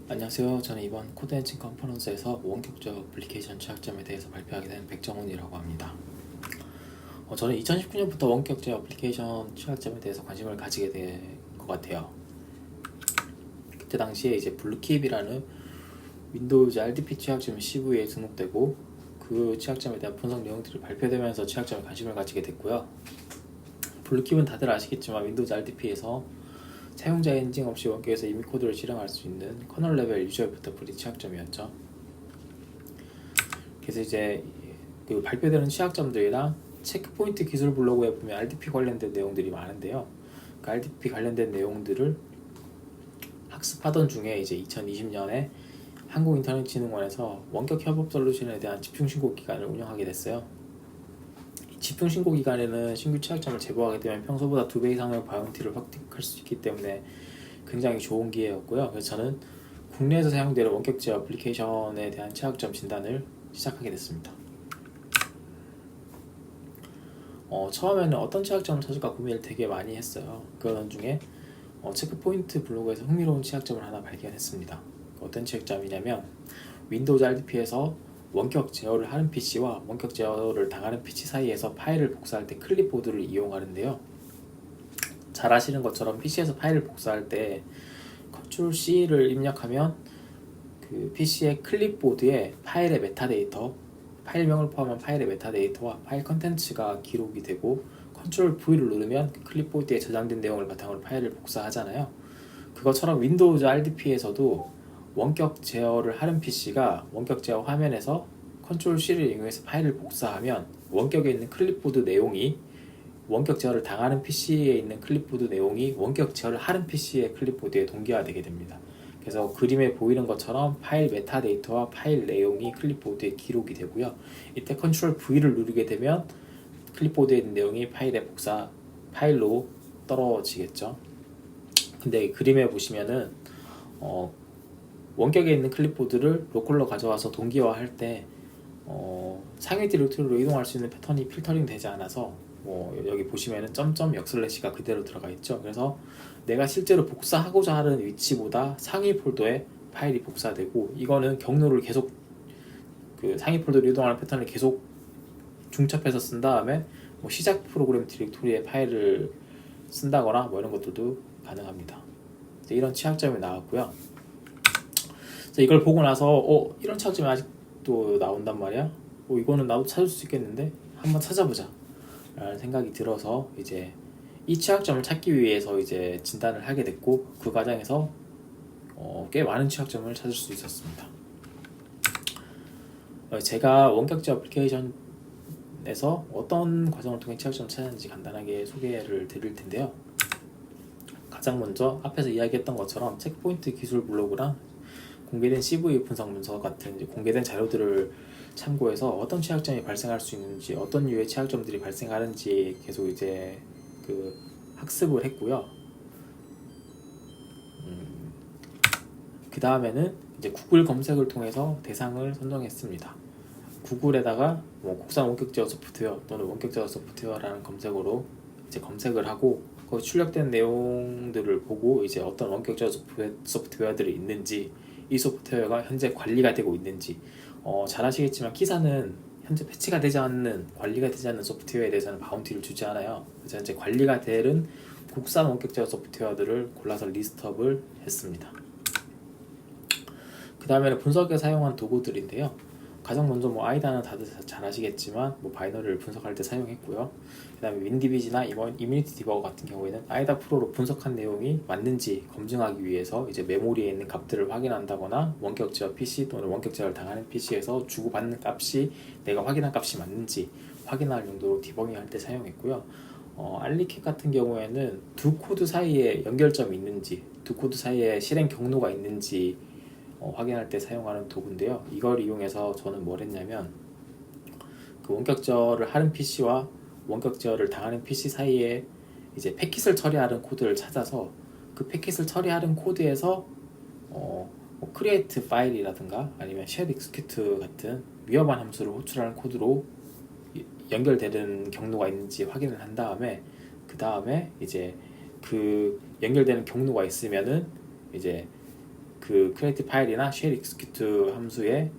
안녕하세요. 저는 이번 코드엔진 컨퍼런스에서 원격적 어플리케이션 취약점에 대해서 발표하게 된 백정훈이라고 합니다. 저는 2019년부터 원격적 어플리케이션 취약점에 대해서 관심을 가지게 된 것 같아요. 그때 당시에 이제 블루킵이라는 윈도우즈 RDP 취약점이 CV에 등록되고 그 취약점에 대한 분석 내용들이 발표되면서 취약점에 관심을 가지게 됐고요. 블루킵은 다들 아시겠지만 윈도우즈 RDP에서 사용자 인증 없이 원격에서 이미 코드를 실행할 수 있는 커널 레벨 유저 애프터프리 취약점이었죠. 그래서 이제 그 발표되는 취약점들이랑 체크포인트 기술 블로그에 보면 RDP 관련된 내용들이 많은데요. 그 RDP 관련된 내용들을 학습하던 중에 이제 2020년에 한국인터넷진흥원에서 원격 협업 솔루션에 대한 집중 신고 기간을 운영하게 됐어요. 집중 신고 기간에는 신규 취약점을 제보하게 되면 평소보다 2배 이상의 바운티를 획득할 수 있기 때문에 굉장히 좋은 기회였고요. 그래서 저는 국내에서 사용되는 원격제 어플리케이션에 대한 취약점 진단을 시작하게 됐습니다. 처음에는 어떤 취약점을 찾을까 고민을 되게 많이 했어요. 그런 중에 체크포인트 블로그에서 흥미로운 취약점을 하나 발견했습니다. 어떤 취약점이냐면 윈도우즈 RDP에서 원격 제어를 하는 PC와 원격 제어를 당하는 PC 사이에서 파일을 복사할 때 클립보드를 이용하는데요. 잘 아시는 것처럼 PC에서 파일을 복사할 때 Ctrl C를 입력하면 그 PC의 클립보드에 파일의 메타데이터, 파일명을 포함한 파일의 메타데이터와 파일 컨텐츠가 기록이 되고 Ctrl V를 누르면 그 클립보드에 저장된 내용을 바탕으로 파일을 복사하잖아요. 그것처럼 윈도우즈 RDP에서도 원격 제어를 하는 PC가 원격 제어 화면에서 Ctrl C를 이용해서 파일을 복사하면 원격에 있는 클립보드 내용이 원격 제어를 당하는 PC에 있는 클립보드 내용이 원격 제어를 하는 PC의 클립보드에 동기화되게 됩니다. 그래서 그림에 보이는 것처럼 파일 메타데이터와 파일 내용이 클립보드에 기록이 되고요. 이때 Ctrl V를 누르게 되면 클립보드에 있는 내용이 파일로 떨어지겠죠. 근데 그림에 보시면은 원격에 있는 클립보드를 로컬로 가져와서 동기화할 때 상위 디렉토리로 이동할 수 있는 패턴이 필터링 되지 않아서 여기 보시면은 점점 역슬래시가 그대로 들어가 있죠. 그래서 내가 실제로 복사하고자 하는 위치보다 상위 폴더에 파일이 복사되고, 이거는 경로를 계속 그 상위 폴더로 이동하는 패턴을 계속 중첩해서 쓴 다음에 시작 프로그램 디렉토리에 파일을 쓴다거나 이런 것들도 가능합니다. 이런 취약점이 나왔고요. 이걸 보고 나서 이런 취약점이 아직도 나온단 말이야. 이거는 나도 찾을 수 있겠는데 한번 찾아보자 라는 생각이 들어서 이제 이 취약점을 찾기 위해서 이제 진단을 하게 됐고, 그 과정에서 꽤 많은 취약점을 찾을 수 있었습니다. 제가 원격제 어플리케이션에서 어떤 과정을 통해 취약점을 찾았는지 간단하게 소개를 드릴 텐데요. 가장 먼저 앞에서 이야기했던 것처럼 체크포인트 기술 블로그랑 공개된 CV 분석 문서 같은 이제 공개된 자료들을 참고해서 어떤 취약점이 발생할 수 있는지, 어떤 유의 취약점들이 발생하는지 계속 이제 그 학습을 했고요. 그 다음에는 이제 구글 검색을 통해서 대상을 선정했습니다. 구글에다가 국산 원격 제어 소프트웨어 또는 원격 제어 소프트웨어라는 검색어로 이제 검색을 하고 거기 출력된 내용들을 보고 이제 어떤 원격 제어 소프트웨어들이 있는지, 이 소프트웨어가 현재 관리가 되고 있는지, 잘 아시겠지만 키사는 현재 패치가 되지 않는, 관리가 되지 않는 소프트웨어에 대해서는 바운티를 주지 않아요. 그래서 현재 관리가 되는 국산 원격 제어 소프트웨어들을 골라서 리스트업을 했습니다. 그 다음에는 분석에 사용한 도구들인데요. 가장 먼저 아이다는 다들 잘 아시겠지만 바이너리를 분석할 때 사용했고요. 그 다음에 윈디비지나 이뮤니티 디버거 같은 경우에는 아이다 프로로 분석한 내용이 맞는지 검증하기 위해서 이제 메모리에 있는 값들을 확인한다거나 원격 제어 PC 또는 원격 제어를 당하는 PC에서 주고받는 값이 내가 확인한 값이 맞는지 확인할 용도로 디버깅할 때 사용했고요. 알리캣 같은 경우에는 두 코드 사이에 연결점이 있는지, 두 코드 사이에 실행 경로가 있는지 확인할 때 사용하는 도구인데요. 이걸 이용해서 저는 뭘 했냐면 그 원격 제어를 하는 PC와 원격 제어를 당하는 PC 사이에 이제 패킷을 처리하는 코드를 찾아서 그 패킷을 처리하는 코드에서 create 파일이라든가 아니면 shared execute 같은 위험한 함수를 호출하는 코드로 연결되는 경로가 있는지 확인을 한 다음에, 그 다음에 이제 그 연결되는 경로가 있으면은 이제 그 크리에이티브 파일이나 쉘 execute 함수에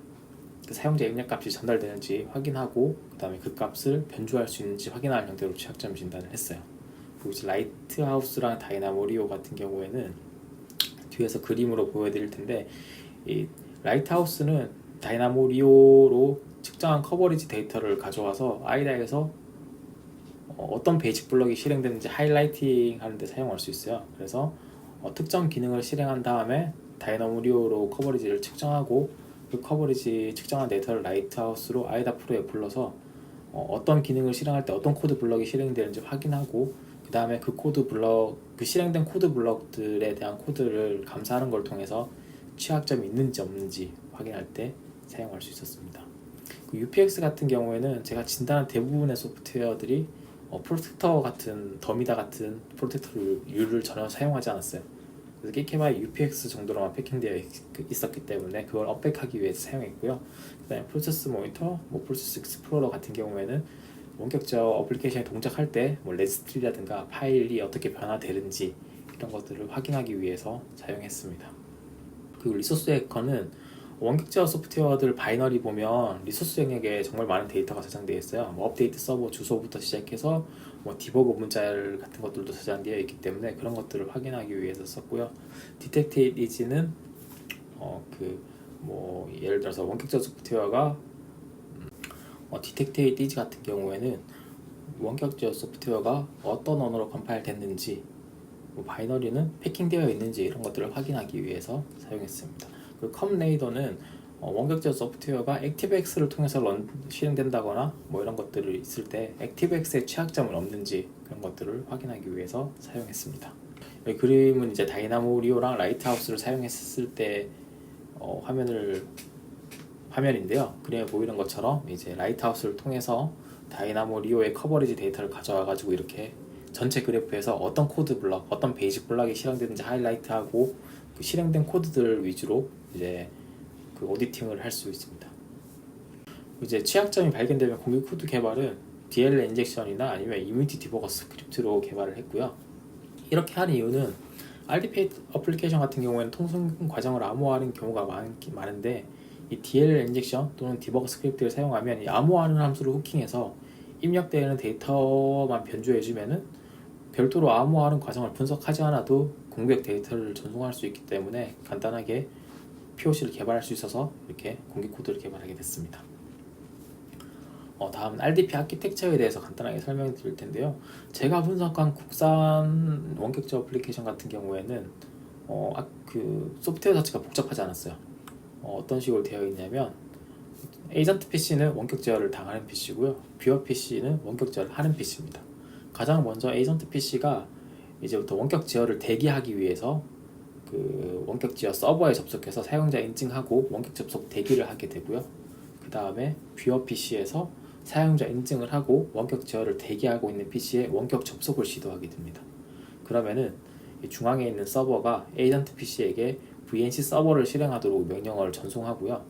그 사용자 입력 값이 전달되는지 확인하고 그 다음에 그 값을 변조할 수 있는지 확인하는 형태로 취약점 진단을 했어요. 그리고 이제 라이트하우스랑 다이나모리오 같은 경우에는 뒤에서 그림으로 보여드릴 텐데, 이 라이트하우스는 다이나모리오로 측정한 커버리지 데이터를 가져와서 아이다에서 어떤 베이직 블럭이 실행되는지 하이라이팅 하는 데 사용할 수 있어요. 그래서 특정 기능을 실행한 다음에 다이나모리오로 커버리지를 측정하고 그 커버리지 측정한 데이터를 라이트하우스로 아이다 프로에 불러서 어떤 기능을 실행할 때 어떤 코드 블럭이 실행되는지 확인하고 그 다음에 그 실행된 코드 블럭들에 대한 코드를 감사하는 걸 통해서 취약점이 있는지 없는지 확인할 때 사용할 수 있었습니다. 그 UPX 같은 경우에는 제가 진단한 대부분의 소프트웨어들이 프로텍터 같은 더미다 같은 프로텍터를 전혀 사용하지 않았어요. 그래서 깨케바의 UPX 정도로만 패킹되어 있었기 때문에 그걸 업백하기 위해서 사용했고요. 그 다음에 프로세스 모니터, 프로세스 익스플로러 같은 경우에는 원격적 어플리케이션에 동작할 때 레지스트리라든가 파일이 어떻게 변화되는지 이런 것들을 확인하기 위해서 사용했습니다. 그리고 리소스 해커는 원격제어 소프트웨어들 바이너리 보면 리소스 영역에 정말 많은 데이터가 저장되어 있어요. 업데이트 서버 주소부터 시작해서 디버그 문자열 같은 것들도 저장되어 있기 때문에 그런 것들을 확인하기 위해서 썼고요. Detected is는 예를 들어서 원격제어 소프트웨어가 Detected is 같은 경우에는 원격제어 소프트웨어가 어떤 언어로 컴파일 됐는지, 바이너리는 패킹되어 있는지 이런 것들을 확인하기 위해서 사용했습니다. 그리고 컴레이더는 원격제어 소프트웨어가 액티브엑스를 통해서 실행된다거나 이런 것들을 있을 때 액티브엑스에 취약점은 없는지 그런 것들을 확인하기 위해서 사용했습니다. 여기 그림은 이제 다이나모리오랑 라이트하우스를 사용했을 때 화면인데요. 그림에 보이는 것처럼 이제 라이트하우스를 통해서 다이나모리오의 커버리지 데이터를 가져와가지고 이렇게 전체 그래프에서 어떤 코드 블럭, 어떤 베이직 블럭이 실행되는지 하이라이트하고 그 실행된 코드들 위주로 이제 그 오디팅을 할 수 있습니다. 이제 취약점이 발견되면 공유 코드 개발은 DLL 인젝션이나 아니면 이뮤니티 디버거 스크립트로 개발을 했고요. 이렇게 한 이유는 RDP 어플리케이션 같은 경우에는 통신 과정을 암호화하는 경우가 많은데 이 DLL 인젝션 또는 디버거 스크립트를 사용하면 이 암호화하는 함수를 후킹해서 입력되는 데이터만 변조해주면은 별도로 암호화하는 과정을 분석하지 않아도 공백 데이터를 전송할 수 있기 때문에 간단하게 POC를 개발할 수 있어서 이렇게 공개 코드를 개발하게 됐습니다. 다음은 RDP 아키텍처에 대해서 간단하게 설명을 드릴 텐데요. 제가 분석한 국산 원격제 어플리케이션 같은 경우에는 그 소프트웨어 자체가 복잡하지 않았어요. 어떤 식으로 되어 있냐면 에이전트 PC는 원격 제어를 당하는 PC고요. 뷰어 PC는 원격 제어를 하는 PC입니다. 가장 먼저 에이전트 PC가 이제부터 원격 제어를 대기하기 위해서 그 원격 제어 서버에 접속해서 사용자 인증하고 원격 접속 대기를 하게 되고요. 그 다음에 뷰어 PC에서 사용자 인증을 하고 원격 제어를 대기하고 있는 PC에 원격 접속을 시도하게 됩니다. 그러면은 중앙에 있는 서버가 에이전트 PC에게 VNC 서버를 실행하도록 명령어를 전송하고요.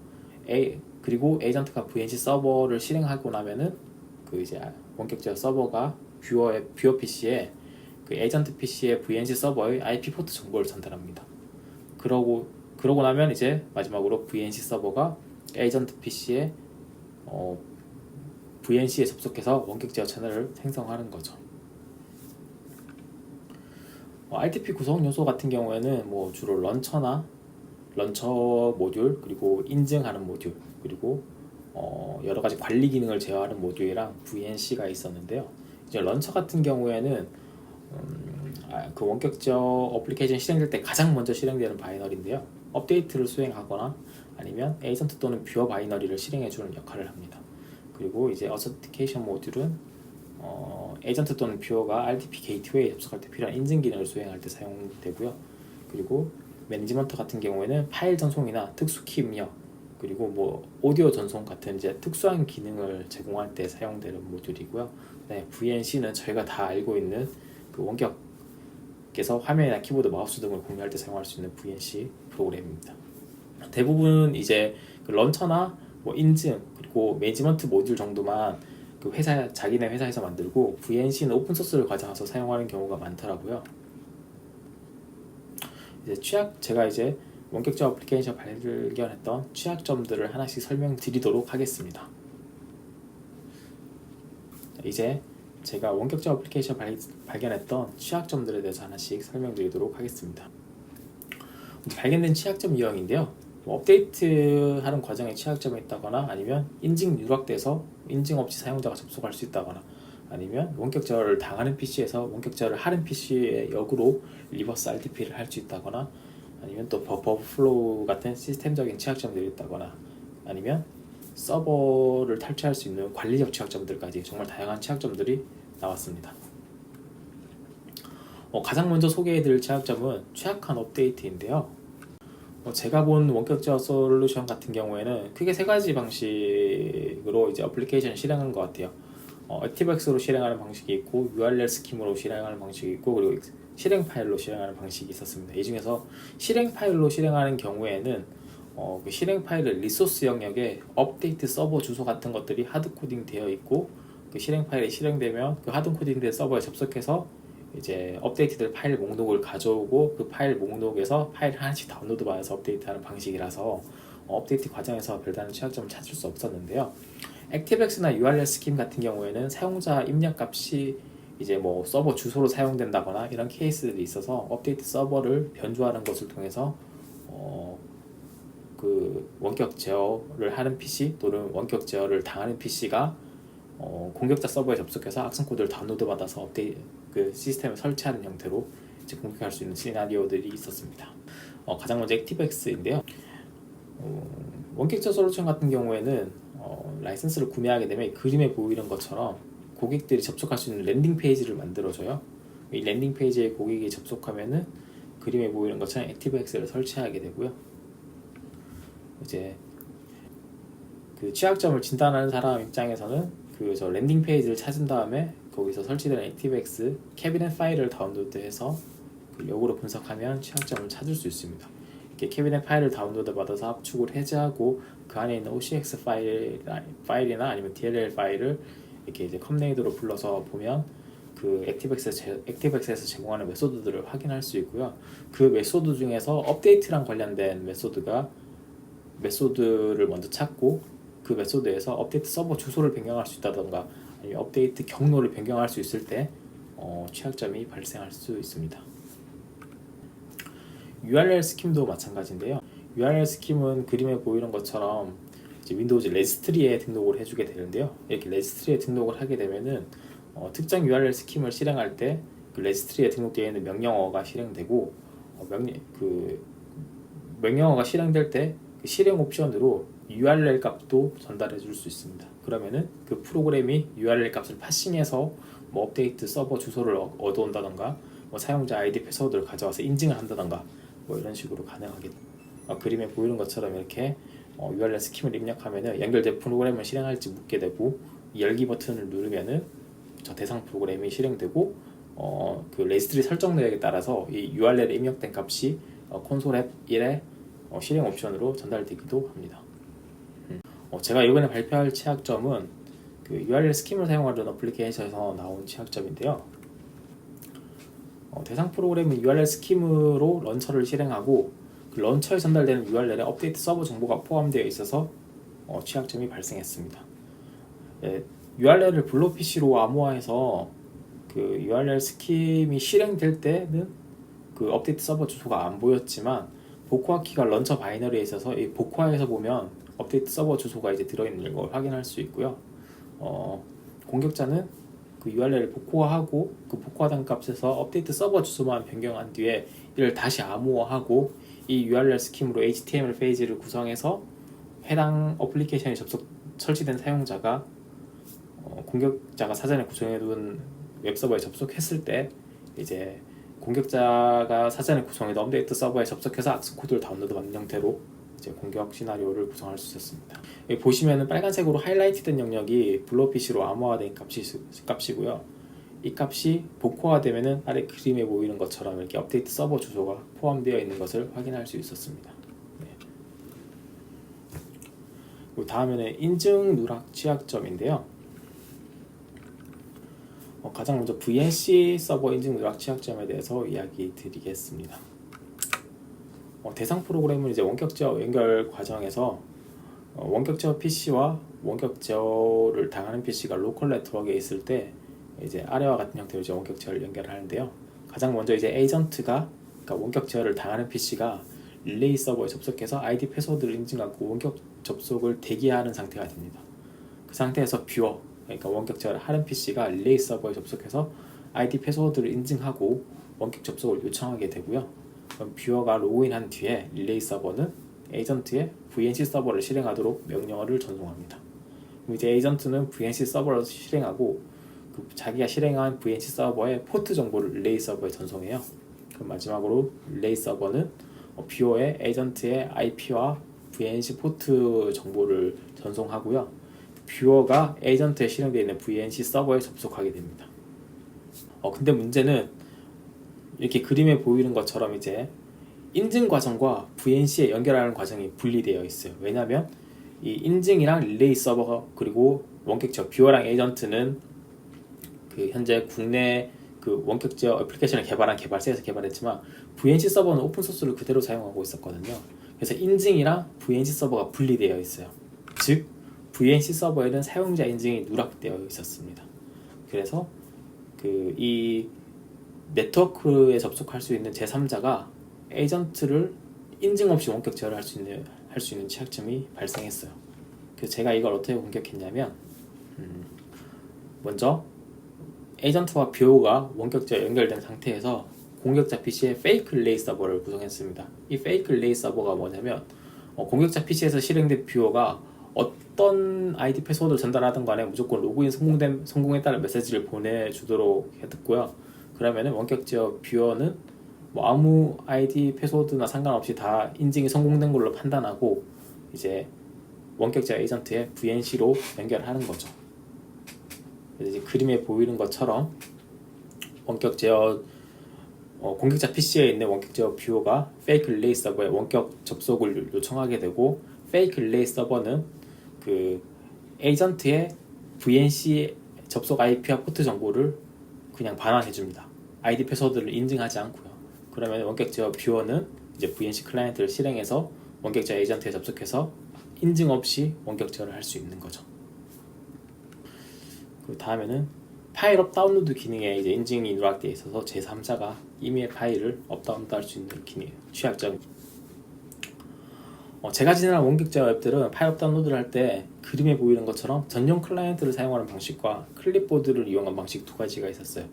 그리고 에이전트가 VNC 서버를 실행하고 나면은 그 이제 원격 제어 서버가 뷰어 PC에 그 에이전트 PC의 VNC 서버의 IP 포트 정보를 전달합니다. 그러고 나면 이제 마지막으로 VNC 서버가 에이전트 PC의 VNC에 접속해서 원격 제어 채널을 생성하는 거죠. RDP 구성 요소 같은 경우에는 주로 런처 모듈, 그리고 인증하는 모듈, 그리고 여러 가지 관리 기능을 제어하는 모듈이랑 VNC가 있었는데요. 이제 런처 같은 경우에는 그 원격 제어 어플리케이션 실행될 때 가장 먼저 실행되는 바이너리인데요. 업데이트를 수행하거나 아니면 에이전트 또는 뷰어 바이너리를 실행해주는 역할을 합니다. 그리고 이제 어서티케이션 모듈은 에이전트 또는 뷰어가 RDP 게이트웨이에 접속할 때 필요한 인증 기능을 수행할 때 사용되고요. 그리고 매니지먼트 같은 경우에는 파일 전송이나 특수 키 입력, 그리고 오디오 전송 같은 이제 특수한 기능을 제공할 때 사용되는 모듈이고요. 네, VNC는 저희가 다 알고 있는 그 원격에서 화면이나 키보드, 마우스 등을 공유할 때 사용할 수 있는 VNC 프로그램입니다. 대부분 이제 그 런처나 인증 그리고 매니지먼트 모듈 정도만 그 자기네 회사에서 만들고 VNC는 오픈소스를 가져와서 사용하는 경우가 많더라고요. 제가 이제 원격자 어플리케이션 발견했던 취약점들을 하나씩 설명드리도록 하겠습니다. 이제 제가 원격자 어플리케이션 발견했던 취약점들에 대해서 하나씩 설명드리도록 하겠습니다. 발견된 취약점 유형인데요. 업데이트하는 과정에 취약점이 있다거나 아니면 인증 누락돼서 인증 없이 사용자가 접속할 수 있다거나 아니면 원격자를 당하는 PC에서 원격자를 하는 PC의 역으로 리버스 RTP를 할 수 있다거나 아니면 또 버퍼 플로우 같은 시스템적인 취약점들이 있다거나 아니면 서버를 탈취할 수 있는 관리적 취약점들까지 정말 다양한 취약점들이 나왔습니다. 가장 먼저 소개해드릴 취약점은 취약한 업데이트인데요. 제가 본 원격자 솔루션 같은 경우에는 크게 세 가지 방식으로 이제 어플리케이션을 실행한 것 같아요. 액티브엑스로 실행하는 방식이 있고 URL 스킴으로 실행하는 방식이 있고 그리고 실행 파일로 실행하는 방식이 있었습니다. 이 중에서 실행 파일로 실행하는 경우에는 그 실행 파일의 리소스 영역에 업데이트 서버 주소 같은 것들이 하드 코딩 되어 있고 그 실행 파일이 실행되면 그 하드 코딩된 서버에 접속해서 이제 업데이트될 파일 목록을 가져오고 그 파일 목록에서 파일 하나씩 다운로드 받아서 업데이트하는 방식이라서 업데이트 과정에서 별다른 취약점을 찾을 수 없었는데요. 액티브엑스나 URL 스킴 같은 경우에는 사용자 입력 값이 이제 뭐 서버 주소로 사용된다거나 이런 케이스들이 있어서 업데이트 서버를 변조하는 것을 통해서 그 원격 제어를 하는 PC 또는 원격 제어를 당하는 PC가 공격자 서버에 접속해서 악성 코드를 다운로드 받아서 업데이트 그 시스템을 설치하는 형태로 이제 공격할 수 있는 시나리오들이 있었습니다. 가장 먼저 액티브엑스인데요. 원격자 솔루션 같은 경우에는 라이선스를 구매하게 되면 그림에 보이는 것처럼 고객들이 접속할 수 있는 랜딩 페이지를 만들어줘요. 이 랜딩 페이지에 고객이 접속하면은 그림에 보이는 것처럼 액티브엑스를 설치하게 되고요. 이제 그 취약점을 진단하는 사람 입장에서는 그 저 랜딩 페이지를 찾은 다음에 거기서 설치된 액티브엑스 캐비넷 파일을 다운로드해서 그 역으로 분석하면 취약점을 찾을 수 있습니다. 이렇게 캐비넷 파일을 다운로드 받아서 압축을 해제하고 그 안에 있는 OCX 파일이나 아니면 DLL 파일을 이렇게 이제 컴네이드로 불러서 보면 그 액티브엑스에서 제공하는 메소드들을 확인할 수 있고요. 그 메소드 중에서 업데이트랑 관련된 메소드를 먼저 찾고 그 메소드에서 업데이트 서버 주소를 변경할 수 있다던가 아니면 업데이트 경로를 변경할 수 있을 때 취약점이 발생할 수 있습니다. URL 스킴도 마찬가지인데요. URL 스킴은 그림에 보이는 것처럼 이제 윈도우즈 레지스트리에 등록을 해주게 되는데요. 이렇게 레지스트리에 등록을 하게 되면은 특정 URL 스킴을 실행할 때 그 레지스트리에 등록되어 있는 명령어가 실행되고 명령어가 실행될 때 그 실행 옵션으로 URL 값도 전달해 줄 수 있습니다. 그러면은 그 프로그램이 URL 값을 파싱해서 뭐 업데이트 서버 주소를 얻어온다던가 뭐 사용자 아이디 패스워드를 가져와서 인증을 한다던가 뭐 이런 식으로 가능하게 그림에 보이는 것처럼 이렇게 URL 스킴을 입력하면은 연결된 프로그램을 실행할지 묻게 되고 열기 버튼을 누르면은 저 대상 프로그램이 실행되고 그 레지스트리 설정 내역에 따라서 이 URL에 입력된 값이 콘솔 앱 1의 실행 옵션으로 전달되기도 합니다. 제가 이번에 발표할 취약점은 그 URL 스킴을 사용하는 어플리케이션에서 나온 취약점인데요. 대상 프로그램은 URL 스킴으로 런처를 실행하고 그 런처에 전달되는 URL에 업데이트 서버 정보가 포함되어 있어서 취약점이 발생했습니다. URL을 블록 PC로 암호화해서 그 URL 스킴이 실행될 때는 그 업데이트 서버 주소가 안 보였지만 복호화 키가 런처 바이너리에 있어서 이 복호화에서 보면 업데이트 서버 주소가 이제 들어있는 걸 확인할 수 있고요. 공격자는 그 URL을 복호화하고 그 복호화된 값에서 업데이트 서버 주소만 변경한 뒤에 이를 다시 암호화하고 이 URL 스킴으로 HTML 페이지를 구성해서 해당 어플리케이션에 설치된 사용자가 공격자가 사전에 구성해둔 웹서버에 접속했을 때 이제 공격자가 사전에 구성해둔 업데이트 서버에 접속해서 악성 코드를 다운로드 받는 형태로 이제 공격 시나리오를 구성할 수 있었습니다. 여기 보시면은 빨간색으로 하이라이트된 영역이 블로피시로 암호화된 값이고요. 이 값이 복호화되면은 아래 그림에 보이는 것처럼 이렇게 업데이트 서버 주소가 포함되어 있는 것을 확인할 수 있었습니다. 네. 다음에는 인증 누락 취약점인데요. 가장 먼저 VNC 서버 인증 누락 취약점에 대해서 이야기 드리겠습니다. 대상 프로그램은 이제 원격 제어 연결 과정에서 원격 제어 PC와 원격 제어를 당하는 PC가 로컬 네트워크에 있을 때 이제 아래와 같은 형태로 이제 원격 제어를 연결하는데요. 가장 먼저 이제 에이전트가, 그러니까 원격 제어를 당하는 PC가 릴레이 서버에 접속해서 아이디 패스워드를 인증하고 원격 접속을 대기하는 상태가 됩니다. 그 상태에서 뷰어, 그러니까 원격 제어를 하는 PC가 릴레이 서버에 접속해서 아이디 패스워드를 인증하고 원격 접속을 요청하게 되고요. 그럼 뷰어가 로그인한 뒤에 릴레이 서버는 에이전트의 VNC 서버를 실행하도록 명령어를 전송합니다. 그럼 이제 에이전트는 VNC 서버를 실행하고 그 자기가 실행한 VNC 서버의 포트 정보를 릴레이 서버에 전송해요. 그럼 마지막으로 릴레이 서버는 뷰어의 에이전트의 IP와 VNC 포트 정보를 전송하고요. 뷰어가 에이전트에 실행되어 있는 VNC 서버에 접속하게 됩니다. 근데 문제는 이렇게 그림에 보이는 것처럼 이제 인증 과정과 VNC에 연결하는 과정이 분리되어 있어요. 왜냐하면 이 인증이랑 릴레이 서버 그리고 원격 제어 뷰어랑 에이전트는 그 현재 국내 그 원격 제어 애플리케이션을 개발한 개발사에서 개발했지만 VNC 서버는 오픈 소스를 그대로 사용하고 있었거든요. 그래서 인증이랑 VNC 서버가 분리되어 있어요. 즉 VNC 서버에는 사용자 인증이 누락되어 있었습니다. 그래서 그 이 네트워크에 접속할 수 있는 제3자가 에이전트를 인증 없이 원격 제어를 할 수 있는 취약점이 발생했어요. 그래서 제가 이걸 어떻게 공격했냐면 먼저 에이전트와 뷰어가 원격 제어 연결된 상태에서 공격자 PC의 페이크 릴레이 서버를 구성했습니다. 이 페이크 릴레이 서버가 뭐냐면 공격자 PC에서 실행된 뷰어가 어떤 아이디 패스워드를 전달하든 간에 무조건 로그인 성공했다는 메시지를 보내주도록 해뒀고요. 그러면은 원격 제어 뷰어는 뭐 아무 아이디 패스워드나 상관없이 다 인증이 성공된 걸로 판단하고 이제 원격 제어 에이전트의 VNC로 연결하는 거죠. 이제 그림에 보이는 것처럼 원격 제어 공격자 PC에 있는 원격 제어 뷰어가 페이크 릴레이 서버에 원격 접속을 요청하게 되고 페이크 릴레이 서버는 그 에이전트의 VNC 접속 IP와 포트 정보를 그냥 반환해 줍니다. 아이디 패스워드를 인증하지 않고요. 그러면 원격 제어 뷰어는 이제 VNC 클라이언트를 실행해서 원격 제어 에이전트에 접속해서 인증 없이 원격 제어를 할 수 있는 거죠. 그 다음에는 파일 업 다운로드 기능에 이제 인증이 누락되어 있어서 제3자가 이메일 파일을 업다운로드 할 수 있는 기능 취약점. 제가 진행한 원격 제어 앱들은 파일 업 다운로드를 할 때 그림에 보이는 것처럼 전용 클라이언트를 사용하는 방식과 클립보드를 이용한 방식 두 가지가 있었어요.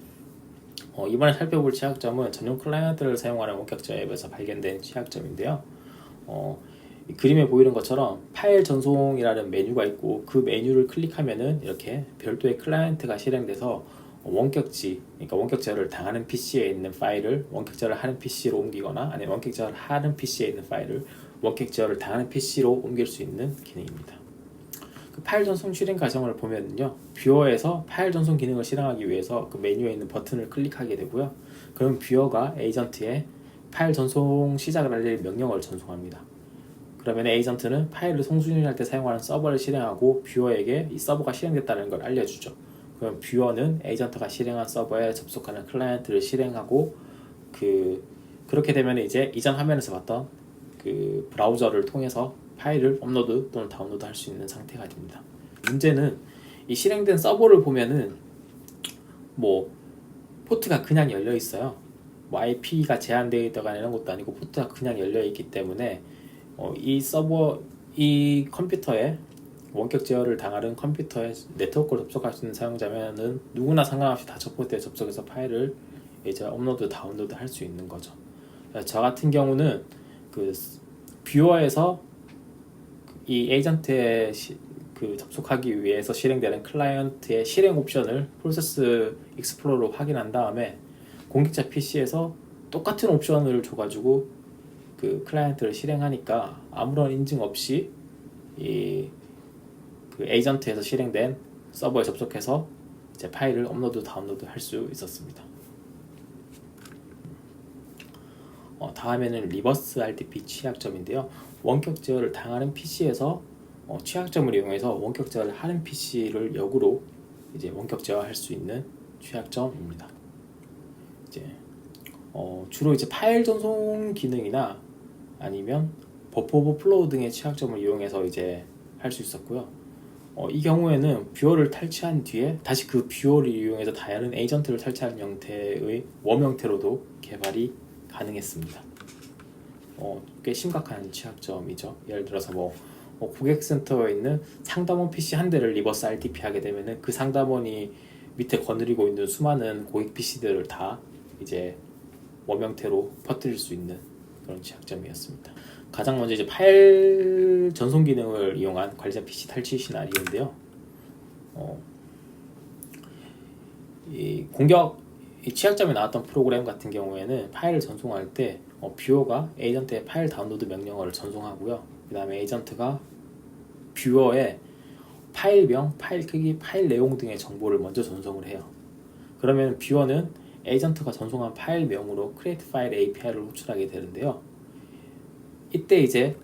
이번에 살펴볼 취약점은 전용 클라이언트를 사용하는 원격 제어 앱에서 발견된 취약점인데요. 이 그림에 보이는 것처럼 파일 전송이라는 메뉴가 있고 그 메뉴를 클릭하면은 이렇게 별도의 클라이언트가 실행돼서 원격지, 그러니까 원격 제어를 당하는 PC에 있는 파일을 원격 제어를 하는 PC로 옮기거나 아니면 원격 제어를 하는 PC에 있는 파일을 원격 제어를 당하는 PC로 옮길 수 있는 기능입니다. 그 파일 전송 실행 과정을 보면요, 뷰어에서 파일 전송 기능을 실행하기 위해서 그 메뉴에 있는 버튼을 클릭하게 되고요. 그럼 뷰어가 에이전트에 파일 전송 시작을 알릴 명령어를 전송합니다. 그러면 에이전트는 파일을 송출할 때 사용하는 서버를 실행하고 뷰어에게 이 서버가 실행됐다는 걸 알려주죠. 그럼 뷰어는 에이전트가 실행한 서버에 접속하는 클라이언트를 실행하고 그렇게 되면 이제 이전 화면에서 봤던 그 브라우저를 통해서 파일을 업로드 또는 다운로드 할 수 있는 상태가 됩니다. 문제는 이 실행된 서버를 보면은 뭐 포트가 그냥 열려 있어요. 뭐 IP가 제한되어 있다거나 이런 것도 아니고 포트가 그냥 열려 있기 때문에 이 컴퓨터에 원격 제어를 당하는 컴퓨터에 네트워크를 접속할 수 있는 사용자면은 누구나 상관없이 다 저 포트에 접속해서 파일을 이제 업로드 다운로드 할 수 있는 거죠. 저 같은 경우는 그 뷰어에서 이 에이전트에 접속하기 위해서 실행되는 클라이언트의 실행 옵션을 프로세스 익스플로러로 확인한 다음에 공격자 PC에서 똑같은 옵션을 줘가지고 그 클라이언트를 실행하니까 아무런 인증 없이 그 에이전트에서 실행된 서버에 접속해서 이제 파일을 업로드 다운로드 할 수 있었습니다. 다음에는 리버스 RDP 취약점인데요. 원격 제어를 당하는 PC에서 취약점을 이용해서 원격 제어를 하는 PC를 역으로 이제 원격 제어할 수 있는 취약점입니다. 이제 주로 이제 파일 전송 기능이나 아니면 버프 오버플로우 등의 취약점을 이용해서 이제 할 수 있었고요. 이 경우에는 뷰어를 탈취한 뒤에 다시 그 뷰어를 이용해서 다른 에이전트를 탈취하는 형태의 웜 형태로도 개발이 가능했습니다. 꽤 심각한 취약점이죠. 예를 들어서 고객센터에 있는 상담원 PC 한 대를 리버스 RTP 하게 되면은 그 상담원이 밑에 거느리고 있는 수많은 고객 PC들을 다 이제 웜 형태로 퍼뜨릴 수 있는 그런 취약점이었습니다. 가장 먼저 이제 파일 전송 기능을 이용한 관리자 PC 탈취 시나리오인데요. 이 취약점이 나왔던 프로그램 같은 경우에는 파일을 전송할 때 뷰어가 에이전트의 파일 다운로드 명령어를 전송하고요. 그 다음에 에이전트가 뷰어에 파일명, 파일 크기, 파일 내용 등의 정보를 먼저 전송을 해요. 그러면 뷰어는 에이전트가 전송한 파일명으로 create 파일 API를 호출하게 되는데요. 이때 이제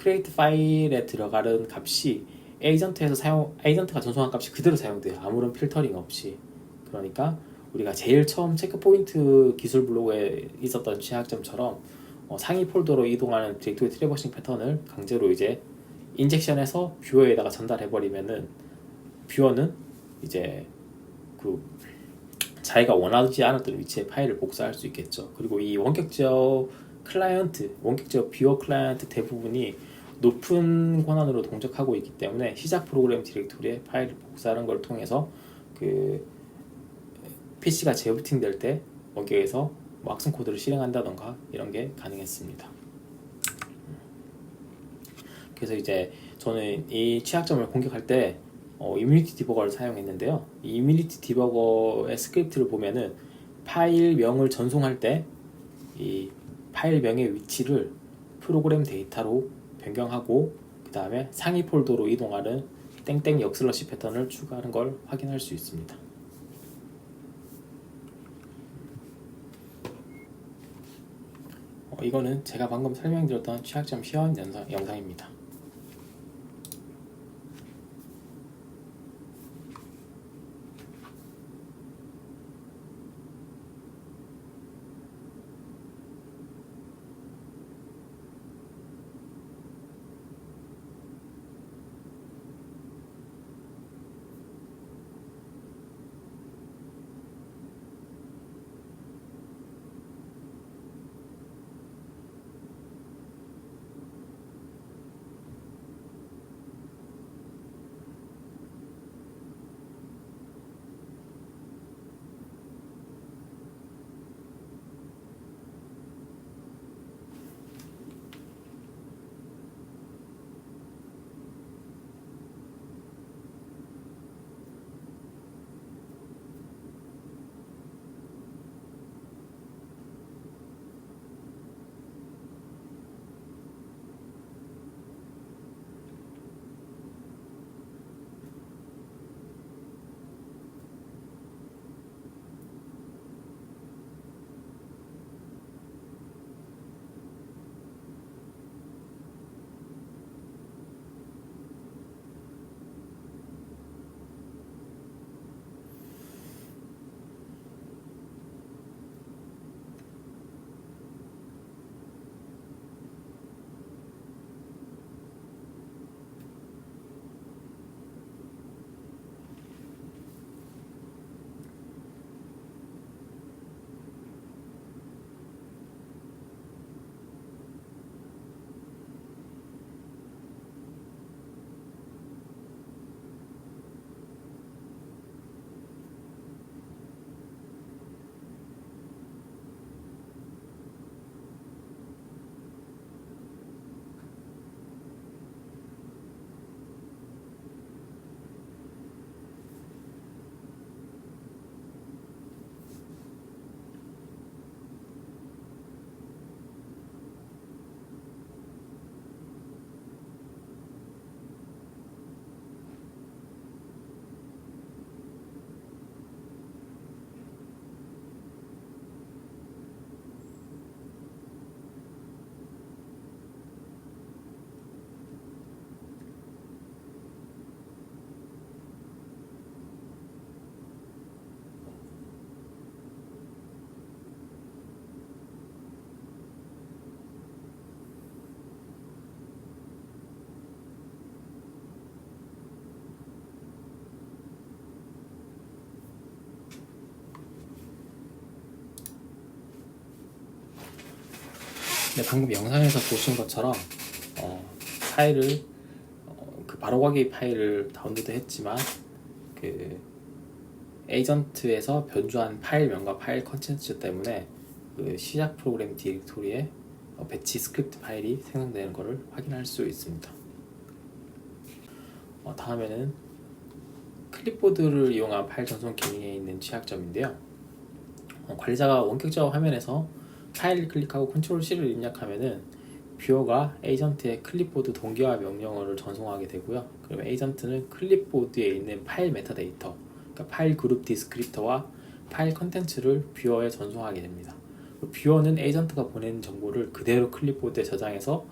create 파일에 들어가는 값이 에이전트가 전송한 값이 그대로 사용돼요. 아무런 필터링 없이. 그러니까 우리가 제일 처음 체크포인트 기술 블로그에 있었던 취약점처럼 상위 폴더로 이동하는 디렉토리 트래버싱 패턴을 강제로 이제 인젝션해서 뷰어에다가 전달해버리면은 뷰어는 이제 그 자기가 원하지 않았던 위치에 파일을 복사할 수 있겠죠. 그리고 이 원격적 뷰어 클라이언트 대부분이 높은 권한으로 동작하고 있기 때문에 시작 프로그램 디렉토리에 파일을 복사하는 걸 통해서 그 PC가 재부팅 될 때 원격에서 악성 코드를 실행한다던가 이런 게 가능했습니다. 그래서 이제 저는 이 취약점을 공격할 때 이뮤니티 디버거를 사용했는데요. 이 이뮤니티 디버거의 스크립트를 보면은 파일명을 전송할 때 이 파일명의 위치를 프로그램 데이터로 변경하고 그 다음에 상위 폴더로 이동하는 땡땡 역슬러시 패턴을 추가하는 걸 확인할 수 있습니다. 이거는 제가 방금 설명드렸던 취약점 시연 영상입니다. 네, 방금 영상에서 보신 것처럼 파일을 그 바로가기 파일을 다운로드 했지만 그 에이전트에서 변조한 파일명과 파일 컨텐츠 때문에 그 시작 프로그램 디렉토리에 배치 스크립트 파일이 생성되는 것을 확인할 수 있습니다. 다음에는 클립보드를 이용한 파일 전송 기능에 있는 취약점인데요. 관리자가 원격적 화면에서 파일을 클릭하고 컨트롤 C를 입력하면은 뷰어가 에이전트의 클립보드 동기화 명령어를 전송하게 되고요. 그러면 에이전트는 클립보드에 있는 파일 메타데이터, 그러니까 파일 그룹 디스크립터와 파일 컨텐츠를 뷰어에 전송하게 됩니다. 뷰어는 에이전트가 보낸 정보를 그대로 클립보드에 저장해서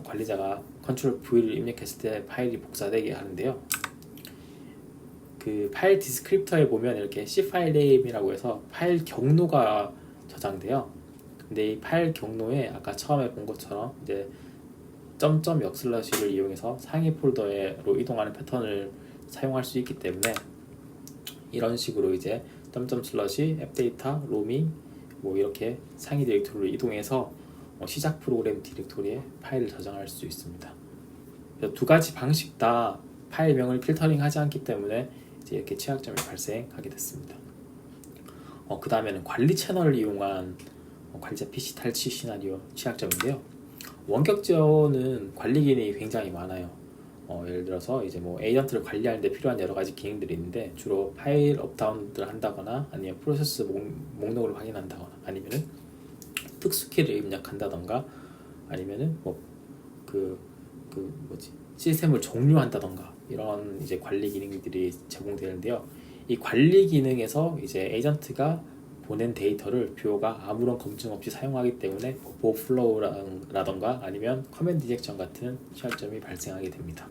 관리자가 컨트롤 V를 입력했을 때 파일이 복사되게 하는데요. 그 파일 디스크립터에 보면 이렇게 C 파일 네임이라고 해서 파일 경로가 저장돼요. 근데 이 파일 경로에 아까 처음에 본 것처럼 이제 점점 역슬러시를 이용해서 상위 폴더로 이동하는 패턴을 사용할 수 있기 때문에 이런 식으로 이제 점점 슬러시 앱 데이터 로밍 뭐 이렇게 상위 디렉토리로 이동해서 시작 프로그램 디렉토리에 파일을 저장할 수 있습니다. 두 가지 방식 다 파일명을 필터링하지 않기 때문에 이제 이렇게 취약점이 발생하게 됐습니다. 그 다음에는 관리 채널을 이용한 관리자 PC 탈취 시나리오 취약점인데요. 원격 지원은 관리 기능이 굉장히 많아요. 예를 들어서 이제 뭐 에이전트를 관리하는 데 필요한 여러 가지 기능들이 있는데 주로 파일 업다운을 한다거나 아니면 프로세스 목록을 확인한다거나 아니면은 특수 키를 입력한다던가 아니면은 시스템을 종료한다던가 이런 이제 관리 기능들이 제공되는데요. 이 관리 기능에서 이제 에이전트가 보낸 데이터를 뷰어가 아무런 검증 없이 사용하기 때문에 버퍼 플로우라던가 아니면 커맨드 디젝션 같은 취약점이 발생하게 됩니다.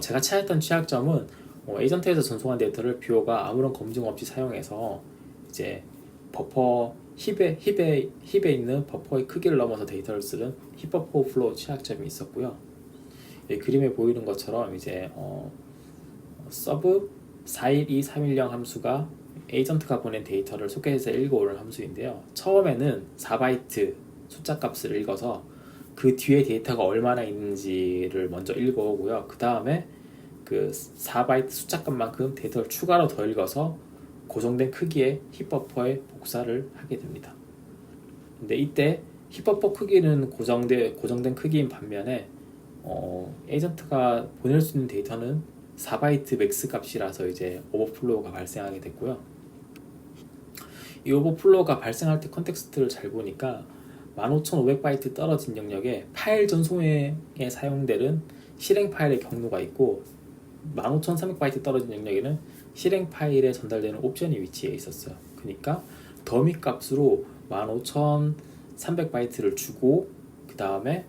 제가 찾았던 취약점은 에이전트에서 전송한 데이터를 뷰어가 아무런 검증 없이 사용해서 이제 버퍼 힙에 있는 버퍼의 크기를 넘어서 데이터를 쓰는 힙 버퍼 플로우 취약점이 있었고요. 그림에 보이는 것처럼 이제 서브 412310 함수가 에이전트가 보낸 데이터를 소켓에서 읽어오는 함수인데요. 처음에는 4바이트 숫자 값을 읽어서 그 뒤에 데이터가 얼마나 있는지를 먼저 읽어오고요. 그 다음에 그 4바이트 숫자 값만큼 데이터를 추가로 더 읽어서 고정된 크기의 힙버퍼에 복사를 하게 됩니다. 근데 이때 힙버퍼 크기는 고정된 크기인 반면에 에이전트가 보낼 수 있는 데이터는 4바이트 맥스 값이라서 이제 오버플로우가 발생하게 됐고요. 이 오버플로우가 발생할 때 컨텍스트를 잘 보니까 15500바이트 떨어진 영역에 파일 전송에 사용되는 실행 파일의 경로가 있고 15300바이트 떨어진 영역에는 실행 파일에 전달되는 옵션이 위치해 있었어요. 그러니까 더미 값으로 15300바이트를 주고 그 다음에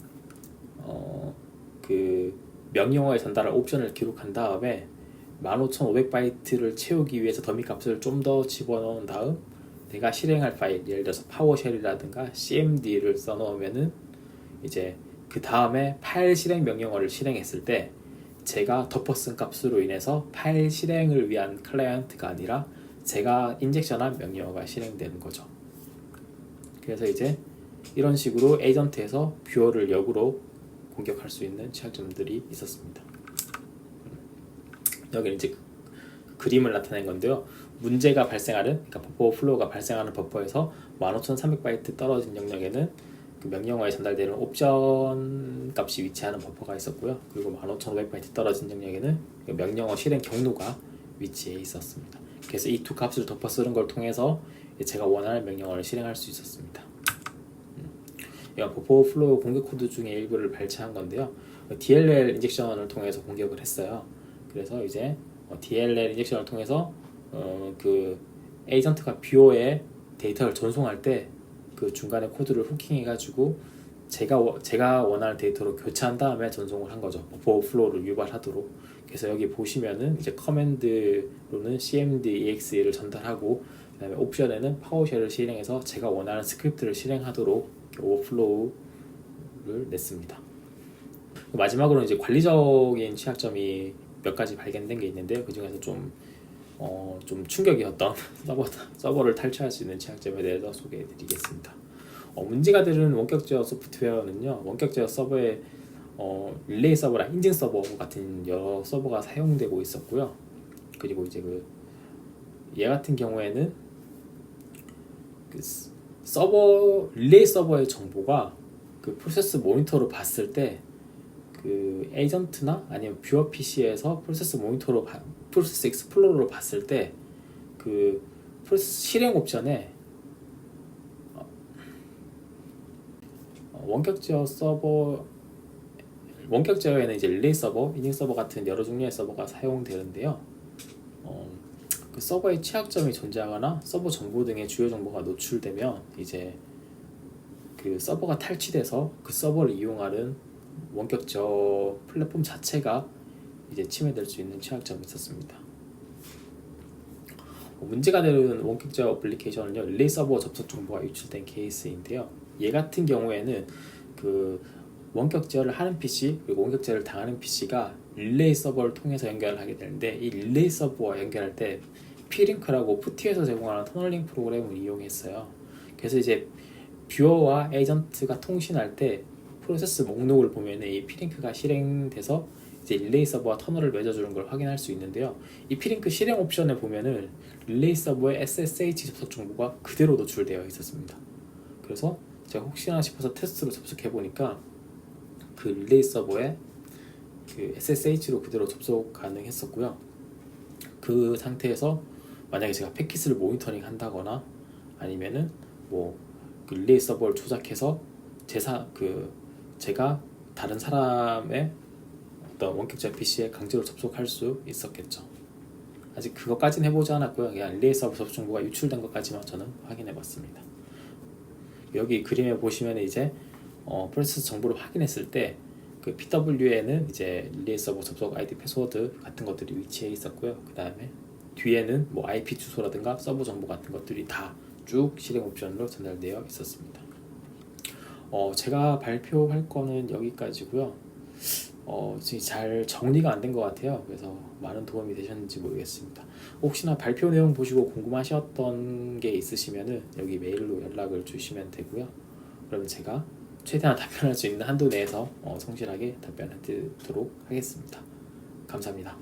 그 명령어에 전달할 옵션을 기록한 다음에 15500바이트를 채우기 위해서 더미 값을 좀 더 집어넣은 다음 내가 실행할 파일, 예를 들어서 파워쉘이라든가 cmd를 써놓으면은 이제 그 다음에 파일 실행 명령어를 실행했을 때 제가 덮어 쓴 값으로 인해서 파일 실행을 위한 클라이언트가 아니라 제가 인젝션한 명령어가 실행되는 거죠. 그래서 이제 이런 식으로 에이전트에서 뷰어를 역으로 공격할 수 있는 취약점들이 있었습니다. 여기는 이제 그림을 나타낸 건데요. 문제가 발생하는, 그러니까 버퍼 플로우가 발생하는 버퍼에서 15300바이트 떨어진 영역에는 그 명령어에 전달되는 옵션 값이 위치하는 버퍼가 있었고요. 그리고 15500바이트 떨어진 영역에는 그 명령어 실행 경로가 위치해 있었습니다. 그래서 이 두 값을 덮어 쓰는 걸 통해서 제가 원하는 명령어를 실행할 수 있었습니다. 이건 버퍼 플로우 공격 코드 중에 일부를 발췌한 건데요. DLL 인젝션을 통해서 공격을 했어요. 그래서 이제 DLL 인젝션을 통해서 그 에이전트가 뷰어에 데이터를 전송할 때 그 중간에 코드를 후킹해가지고 제가 원하는 데이터로 교체한 다음에 전송을 한 거죠. 버퍼 플로우를 유발하도록. 그래서 여기 보시면은 이제 커맨드로는 cmd exe를 전달하고 그다음에 옵션에는 파워쉘을 실행해서 제가 원하는 스크립트를 실행하도록 오버플로우를 냈습니다. 마지막으로 이제 관리적인 취약점이 몇 가지 발견된 게 있는데요. 그 중에서 좀 충격이었던 서버를 탈취할 수 있는 취약점에 대해서 소개해 드리겠습니다. 문제가 되는 원격 제어 소프트웨어는요, 원격 제어 서버에 릴레이 서버랑 인증 서버 같은 여러 서버가 사용되고 있었고요. 그리고 이제 얘 같은 경우에는 서버 릴레이 서버의 정보가 프로세스 모니터로 봤을 때 에이전트나 아니면 뷰어 PC에서 프로세스 익스플로러로 봤을 때 프로세스 실행 옵션에 원격 제어에는 이제 릴레이 서버, 인증 서버 같은 여러 종류의 서버가 사용되는데요. 서버의 취약점이 존재하거나 서버 정보 등의 주요 정보가 노출되면 이제 서버가 탈취돼서 서버를 이용하는 원격 제어 플랫폼 자체가 이제 침해될 수 있는 취약점이 있었습니다. 문제가 되는 원격 제어 어플리케이션은요, 릴레이 서버 접속 정보가 유출된 케이스인데요. 얘 같은 경우에는 원격 제어를 하는 PC 그리고 원격 제어를 당하는 PC가 릴레이 서버를 통해서 연결을 하게 되는데, 이 릴레이 서버와 연결할 때 P링크라고 푸티에서 제공하는 터널링 프로그램을 이용했어요. 그래서 이제 뷰어와 에이전트가 통신할 때 프로세스 목록을 보면 이 P링크가 실행돼서 이제 릴레이 서버와 터널을 맺어주는 걸 확인할 수 있는데요. 이 P링크 실행 옵션에 보면은 릴레이 서버의 SSH 접속 정보가 그대로 노출되어 있었습니다. 그래서 제가 혹시나 싶어서 테스트로 접속해 보니까 릴레이 서버에 SSH로 그대로 접속 가능했었고요. 그 상태에서 만약에 제가 패킷을 모니터링 한다거나 아니면은 릴레이 서버를 조작해서 제가 다른 사람의 어떤 원격 제어 PC에 강제로 접속할 수 있었겠죠. 아직 그것까지는 해보지 않았고요. 그냥 릴레이 서버 접속 정보가 유출된 것까지만 저는 확인해봤습니다. 여기 그림에 보시면 이제 프로세스 정보를 확인했을 때 PW에는 이제 릴레이 서버 접속 아이디 패스워드 같은 것들이 위치해 있었고요. 그 다음에 뒤에는 IP 주소라든가 서버 정보 같은 것들이 다 쭉 실행 옵션으로 전달되어 있었습니다. 제가 발표할 거는 여기까지고요. 지금 잘 정리가 안 된 것 같아요. 그래서 많은 도움이 되셨는지 모르겠습니다. 혹시나 발표 내용 보시고 궁금하셨던 게 있으시면은 여기 메일로 연락을 주시면 되고요. 그러면 제가 최대한 답변할 수 있는 한도 내에서 성실하게 답변하도록 하겠습니다. 감사합니다.